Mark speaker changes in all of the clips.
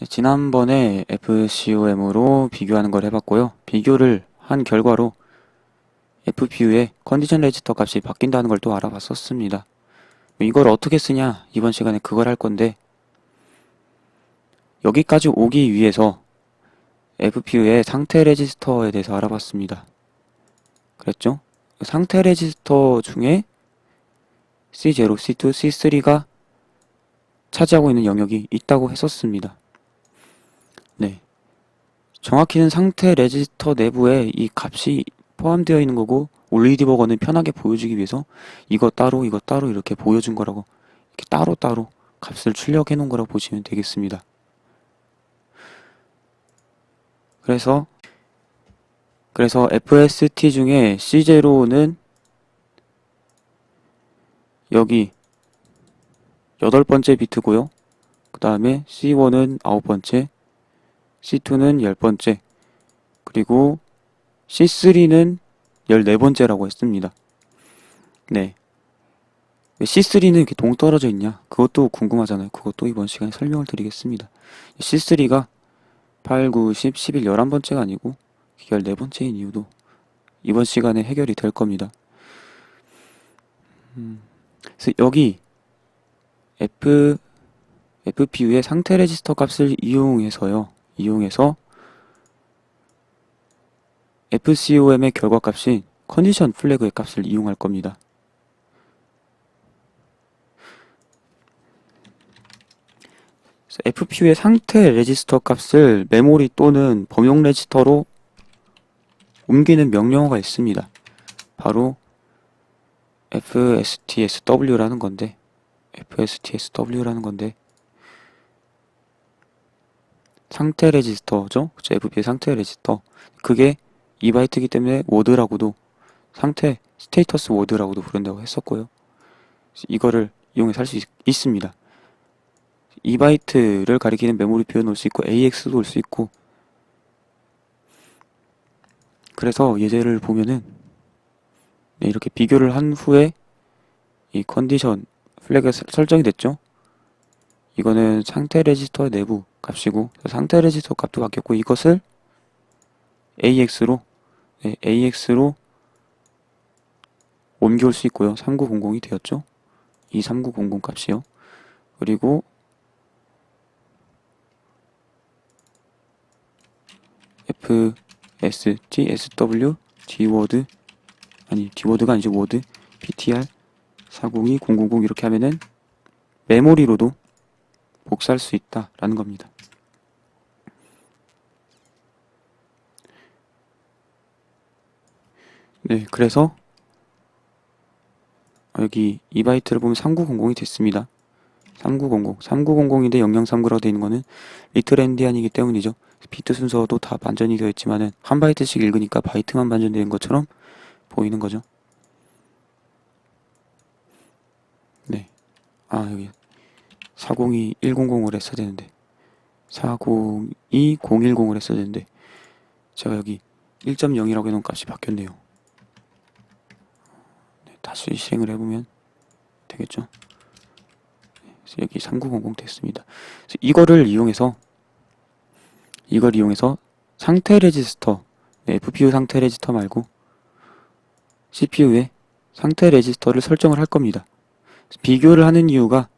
Speaker 1: 지난번에 FCOM으로 비교하는 걸 해봤고요. 비교를 한 결과로 FPU의 컨디션 레지스터 값이 바뀐다는 걸 또 알아봤었습니다. 이걸 어떻게 쓰냐? 이번 시간에 그걸 할 건데, 여기까지 오기 위해서 FPU의 상태 레지스터에 대해서 알아봤습니다. 그랬죠? 상태 레지스터 중에 C0, C2, C3가 차지하고 있는 영역이 있다고 했었습니다. 네. 정확히는 상태 레지스터 내부에 이 값이 포함되어 있는 거고, 올리 디버거는 편하게 보여주기 위해서 이거 따로 이렇게 보여준 거라고, 이렇게 따로따로 값을 출력해 놓은 거라고 보시면 되겠습니다. 그래서 FST 중에 C0는 여기 8번째 비트고요. 그 다음에 C1은 9번째, C2는 10번째, 그리고 C3는 14번째라고 했습니다. 네. 왜 C3는 이렇게 동떨어져 있냐? 그것도 궁금하잖아요. 그것도 이번 시간에 설명을 드리겠습니다. C3가 8, 9, 10, 11, 11번째가 아니고 14번째인 이유도 이번 시간에 해결이 될 겁니다. 그래서 여기 FPU의 상태 레지스터 값을 이용해서 FCOM의 결과값인 컨디션 플래그의 값을 이용할 겁니다. FPU의 상태 레지스터 값을 메모리 또는 범용 레지스터로 옮기는 명령어가 있습니다. 바로 FSTSW라는 건데 상태 레지스터죠? 그쵸? FPU의 상태 레지스터, 그게 2바이트이기 때문에 워드라고도, 상태 스테이터스 워드라고도 부른다고 했었고요. 이거를 이용해서 할 수 있습니다. 2바이트를 가리키는 메모리 표현 올 수 있고 AX도 올 수 있고, 그래서 예제를 보면은 이렇게 비교를 한 후에 이 컨디션 플래그가 설정이 됐죠. 이거는 상태 레지스터 내부 값이고, 상태 레지스터 값도 바뀌었고, 이것을 AX로 옮겨올 수 있고요. 3900이 되었죠. 이 3900 값이요. 그리고 FST, SW, D워드, 아니 D워드가 아니죠. 워드, PTR 402, 000 이렇게 하면은 메모리로도 복사할 수 있다라는 겁니다. 네, 그래서 여기 2바이트를 보면 3900이 됐습니다. 3900인데 0039라고 되어 있는 거는 리틀 엔디안이기 때문이죠. 비트 순서도 다 반전이 되어 있지만은 한 바이트씩 읽으니까 바이트만 반전되는 것처럼 보이는 거죠. 네. 여기 402-100을 했어야 되는데 402-010을 했어야 되는데 제가 여기 1.0이라고 해놓은 값이 바뀌었네요. 네, 다시 실행을 해보면 되겠죠. 그래서 여기 3900 됐습니다. 그래서 이걸 이용해서 상태 레지스터, FPU 상태 레지스터 말고 CPU의 상태 레지스터를 설정을 할 겁니다. 비교를 하는 이유가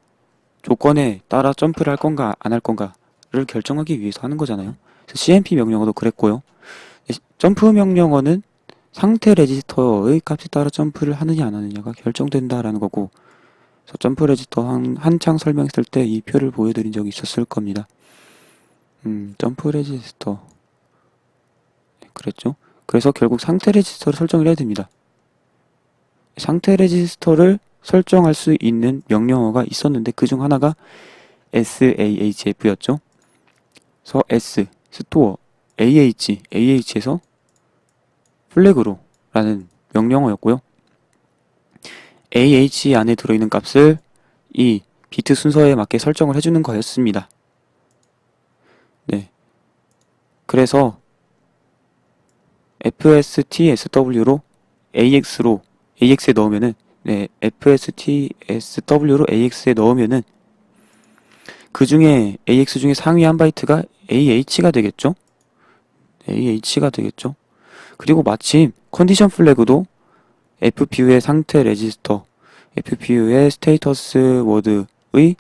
Speaker 1: 조건에 따라 점프를 할 건가 안 할 건가를 결정하기 위해서 하는 거잖아요. 그래서 CMP 명령어도 그랬고요. 점프 명령어는 상태 레지스터의 값에 따라 점프를 하느냐 안 하느냐가 결정된다라는 거고, 그래서 점프 레지스터 한창 설명했을 때 이 표를 보여드린 적이 있었을 겁니다. 점프 레지스터, 네, 그랬죠. 그래서 결국 상태 레지스터를 설정을 해야 됩니다. 상태 레지스터를 설정할 수 있는 명령어가 있었는데 그중 하나가 SAHF였죠. 그래서 S, 스토어, AH에서 플래그로 라는 명령어였고요. AH 안에 들어있는 값을 이 비트 순서에 맞게 설정을 해주는 거였습니다. 네. 그래서 FSTSW로 AX에 넣으면은, FSTSW로 AX에 넣으면은 그 중에 AX 중에 상위 한 바이트가 AH가 되겠죠? AH가 되겠죠? 그리고 마침 컨디션 플래그도 FPU의 상태 레지스터, FPU의 스테이터스 워드의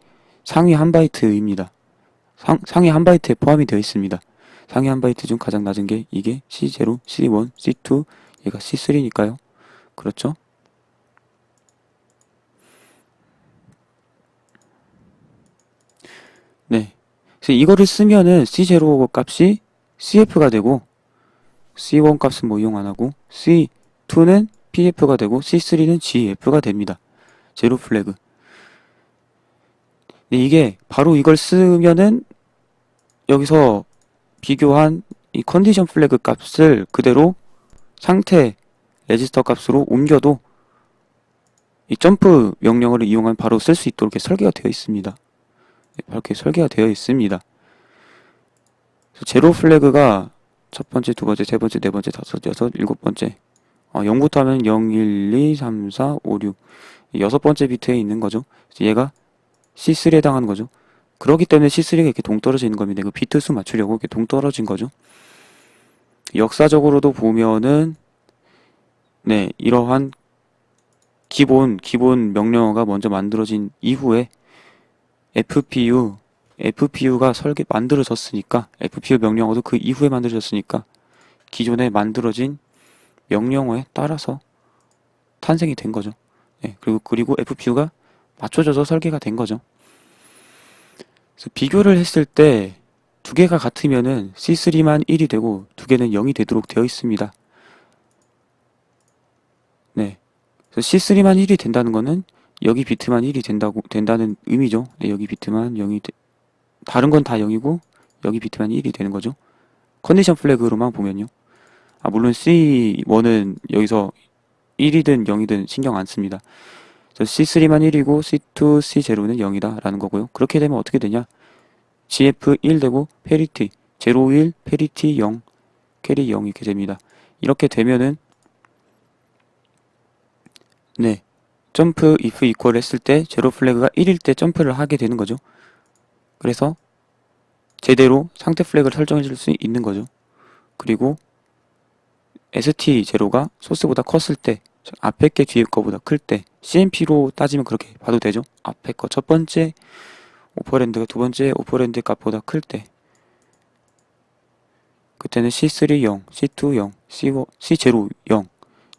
Speaker 1: 상위 한 바이트입니다. 상위 한 바이트에 포함이 되어 있습니다. 상위 한 바이트 중 가장 낮은 게 이게 C0, C1, C2, 얘가 C3니까요. 그렇죠? 네. 그래서 이거를 쓰면은 C0 값이 CF가 되고 C1 값은 뭐 이용 안 하고 C2는 PF가 되고 C3는 GF가 됩니다. 제로 플래그. 이게 바로 이걸 쓰면은 여기서 비교한 이 컨디션 플래그 값을 그대로 상태 레지스터 값으로 옮겨도 이 점프 명령어를 이용하면 바로 쓸 수 있도록 이렇게 설계가 되어 있습니다. 바로 이렇게 설계가 되어 있습니다. 제로 플래그가 첫 번째, 두 번째, 세 번째, 네 번째, 다섯, 여섯, 일곱 번째. 0부터 하면 0, 1, 2, 3, 4, 5, 6. 여섯 번째 비트에 있는 거죠. 얘가 C3에 해당하는 거죠. 그렇기 때문에 C3가 이렇게 동떨어져 있는 겁니다. 그 비트 수 맞추려고 이렇게 동떨어진 거죠. 역사적으로도 보면은 네, 이러한 기본 명령어가 먼저 만들어진 이후에 FPU가 만들어졌으니까 FPU 명령어도 그 이후에 만들어졌으니까 기존에 만들어진 명령어에 따라서 탄생이 된 거죠. 네, 그리고 FPU가 맞춰져서 설계가 된 거죠. 그래서 비교를 했을 때 두 개가 같으면은 C3만 1이 되고 두 개는 0이 되도록 되어 있습니다. 네. 그래서 C3만 1이 된다는 거는 여기 비트만 1이 된다는 의미죠. 네, 여기 비트만 0이 다른 건 다 0이고 여기 비트만 1이 되는 거죠. 컨디션 플래그로만 보면요. 물론 C1은 여기서 1이든 0이든 신경 안 씁니다. C3만 1이고 C2, C0는 0이다 라는 거고요. 그렇게 되면 어떻게 되냐? GF 1 되고 페리티 0, 1, 페리티 0, 캐리 0 이렇게 됩니다. 이렇게 되면은 네, 점프 if equal 했을 때 제로 플래그가 1일 때 점프를 하게 되는 거죠. 그래서 제대로 상태 플래그를 설정해 줄 수 있는 거죠. 그리고 ST0가 소스보다 컸을 때, 앞에 게 뒤에 거보다 클 때, CMP로 따지면 그렇게 봐도 되죠. 앞에 거 첫 번째 오퍼랜드가 두 번째 오퍼랜드 값보다 클 때, 그때는 C3 0, C2 0, C0 0,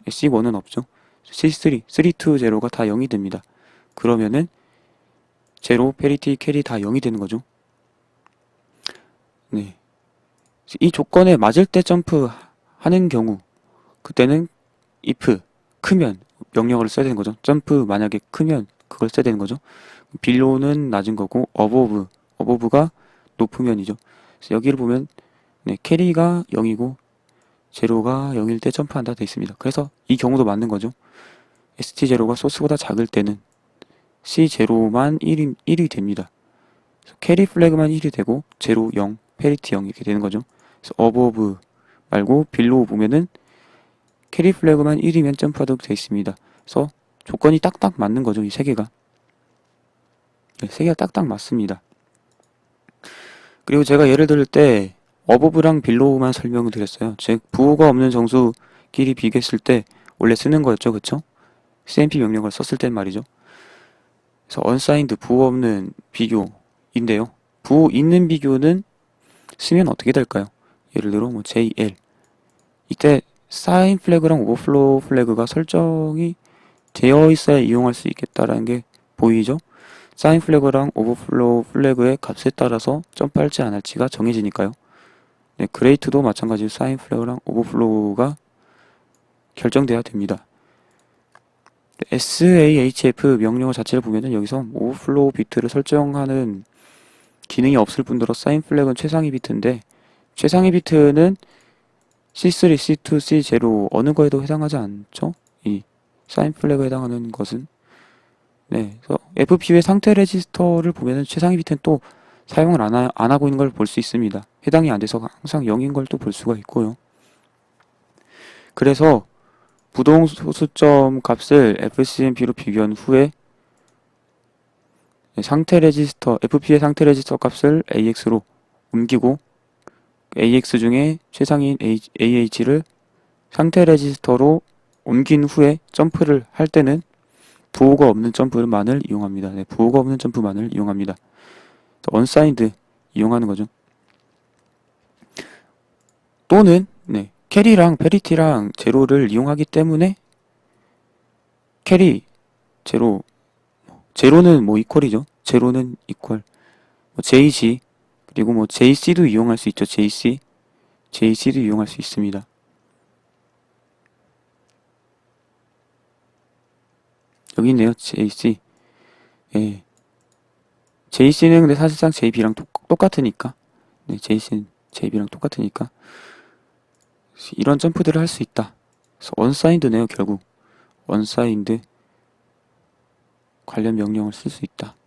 Speaker 1: C1은 없죠. C3, 3, 2, 0가 다 0이 됩니다. 그러면은 제로, 페리티, 캐리 다 0이 되는 거죠. 네. 이 조건에 맞을 때 점프하는 경우 그때는 if 크면 명령어를 써야 되는 거죠. 점프 만약에 크면 그걸 써야 되는 거죠. below는 낮은 거고 above가 높으면이죠. 그래서 여기를 보면 네, 캐리가 0이고 제로가 0일 때 점프한다 돼 있습니다. 그래서 이 경우도 맞는 거죠. ST0가 소스보다 작을 때는 C0만 1이 됩니다. 캐리 플래그만 1이 되고 제로 0, 페리티 0 이렇게 되는 거죠. 그래서 above 말고 below 보면은 캐리 플래그만 1이면 점프하도록 되어 있습니다. 그래서 조건이 딱딱 맞는 거죠. 이 세 개가. 네, 세 개가 딱딱 맞습니다. 그리고 제가 예를 들을 때 어버브랑 빌로우만 설명을 드렸어요. 즉 부호가 없는 정수끼리 비교했을 때 원래 쓰는 거였죠. 그쵸? CMP 명령을 썼을 땐 말이죠. 그래서 unsigned 부호 없는 비교인데요. 부호 있는 비교는 쓰면 어떻게 될까요? 예를 들어 뭐 JL 이때 사인 플래그랑 오버플로우 플래그가 설정이 되어 있어야 이용할 수 있겠다라는 게 보이죠? 사인 플래그랑 오버플로우 플래그의 값에 따라서 점프할지 안 할지가 정해지니까요. 네, 그레이트도 마찬가지로 사인 플래그랑 오버플로우가 결정돼야 됩니다. SAHF 명령어 자체를 보면은 여기서 오버플로우 비트를 설정하는 기능이 없을 뿐더러 사인 플래그는 최상위 비트인데 최상위 비트는 C3, C2, C0 어느 거에도 해당하지 않죠? 이 사인 플래그에 해당하는 것은 네, 그래서 FPU의 상태 레지스터를 보면은 최상위 비트는 또 사용을 안 하고 있는 걸 볼 수 있습니다. 해당이 안 돼서 항상 0인 걸 또 볼 수가 있고요. 그래서 부동 소수점 값을 FCMP로 비교한 후에 상태 레지스터, FP의 상태 레지스터 값을 AX로 옮기고 AX 중에 최상인 AH를 상태 레지스터로 옮긴 후에 점프를 할 때는 부호가 없는 점프만을 이용합니다. 네, 부호가 없는 점프만을 이용합니다. 언사인드 이용하는 거죠. 또는 캐리랑 페리티랑 제로를 이용하기 때문에 캐리, 제로, 제로는 뭐 이퀄이죠. 제로는 이퀄. JG 그리고 뭐 JC도 이용할 수 있죠. JC도 이용할 수 있습니다. 여기 있네요. JC. 예. JC는 근데 사실상 JB랑 똑같으니까. 네, JC는 JB랑 똑같으니까. 이런 점프들을 할 수 있다. 그래서 언사인드네요, 결국. 언사인드 관련 명령을 쓸 수 있다.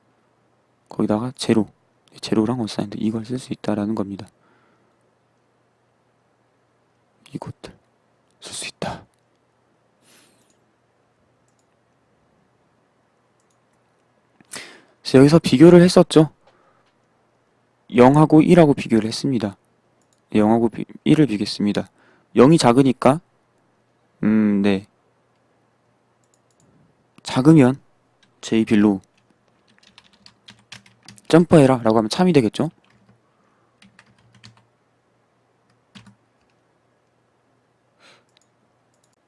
Speaker 1: 거기다가 제로랑 언사인드 이걸 쓸 수 있다라는 겁니다. 이것들 쓸 수 있다. 그래서 여기서 비교를 했었죠. 0하고 1하고 비교를 했습니다. 0하고 1을 비교했습니다. 0이 작으니까 네. 작으면 JB로 점프해라 라고 하면 참이 되겠죠.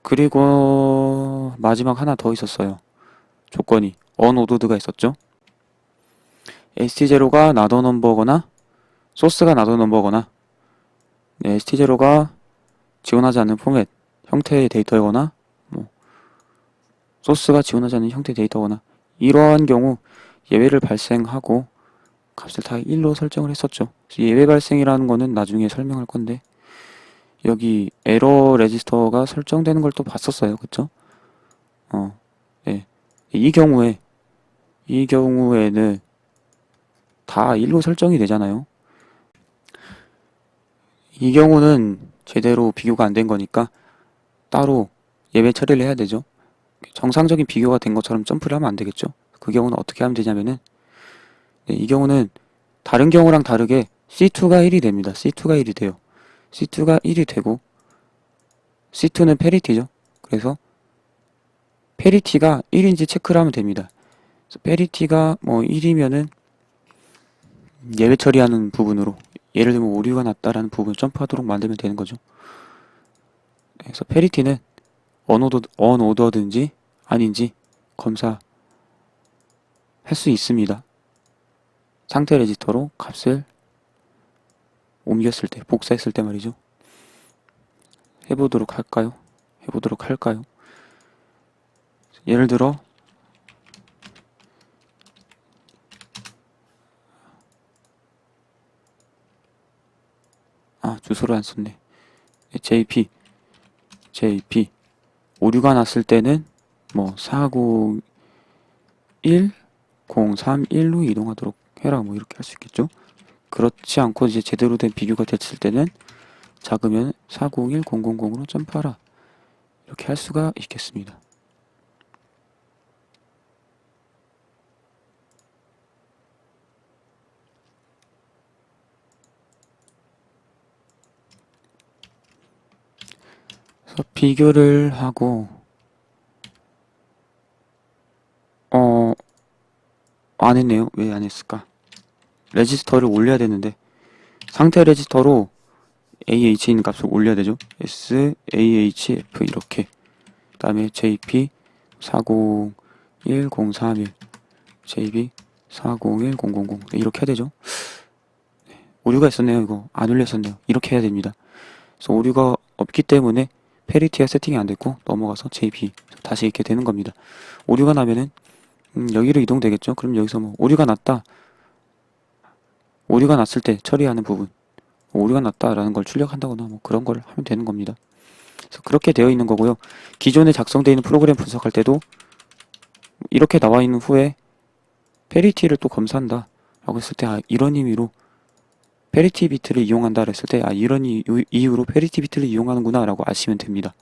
Speaker 1: 그리고 마지막 하나 더 있었어요. 조건이 언오더드가 있었죠. ST0가 나더 넘버거나 소스가 나더 넘버거나 ST0가 지원하지 않는 포맷 형태의 데이터거나 소스가 지원하지 않는 형태의 데이터거나 이러한 경우 예외를 발생하고 값을 다 1로 설정을 했었죠. 예외 발생이라는 거는 나중에 설명할 건데 여기 에러 레지스터가 설정되는 걸 또 봤었어요. 그쵸? 네. 이 경우에는 다 1로 설정이 되잖아요. 이 경우는 제대로 비교가 안 된 거니까 따로 예외 처리를 해야 되죠. 정상적인 비교가 된 것처럼 점프를 하면 안 되겠죠. 그 경우는 어떻게 하면 되냐면은 이 경우는 다른 경우랑 다르게 C2가 1이 됩니다. C2가 1이 돼요. C2가 1이 되고 C2는 페리티죠. 그래서 페리티가 1인지 체크를 하면 됩니다. 그래서 페리티가 뭐 1이면은 예외 처리하는 부분으로 예를 들면 오류가 났다라는 부분을 점프하도록 만들면 되는 거죠. 그래서 페리티는 언오더든지 아닌지 검사할 수 있습니다. 상태 레지스터로 값을 옮겼을 때, 복사했을 때 말이죠. 해보도록 할까요? 예를 들어 주소를 안 썼네. JP 오류가 났을 때는 뭐 401031로 이동하도록 해라 뭐 이렇게 할 수 있겠죠. 그렇지 않고 이제 제대로 된 비교가 됐을 때는 작으면 401000으로 점프하라 이렇게 할 수가 있겠습니다. 그래서 비교를 하고 안 했네요. 왜 안 했을까? 레지스터를 올려야 되는데 상태 레지스터로 AH 있는 값을 올려야 되죠. SAHF 이렇게 그 다음에 JP 401031 JB 401000 이렇게 해야 되죠. 오류가 있었네요. 이거 안 올렸었네요. 이렇게 해야 됩니다. 그래서 오류가 없기 때문에 페리티가 세팅이 안 됐고 넘어가서 JP 다시 이렇게 되는 겁니다. 오류가 나면은 여기로 이동되겠죠. 그럼 여기서 뭐 오류가 났다. 오류가 났을 때 처리하는 부분 오류가 났다라는 걸 출력한다거나 뭐 그런 걸 하면 되는 겁니다. 그래서 그렇게 되어 있는 거고요. 기존에 작성되어 있는 프로그램 분석할 때도 이렇게 나와 있는 후에 페리티를 또 검사한다 라고 했을 때 이런 의미로 페리티 비트를 이용한다 했을 때 이런 이유로 페리티 비트를 이용하는구나 라고 아시면 됩니다.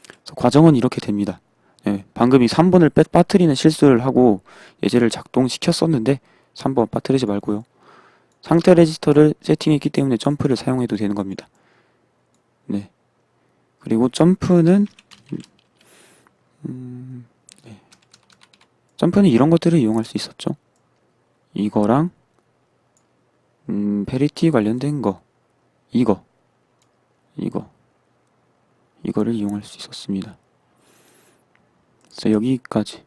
Speaker 1: 그래서 과정은 이렇게 됩니다. 네, 방금 이 3번을 빠뜨리는 실수를 하고 예제를 작동시켰었는데 3번 빠뜨리지 말고요. 상태 레지스터를 세팅했기 때문에 점프를 사용해도 되는 겁니다. 네. 그리고 점프는 네. 점프는 이런 것들을 이용할 수 있었죠. 이거랑 페리티 관련된 거 이거를 이용할 수 있었습니다. 그래서 여기까지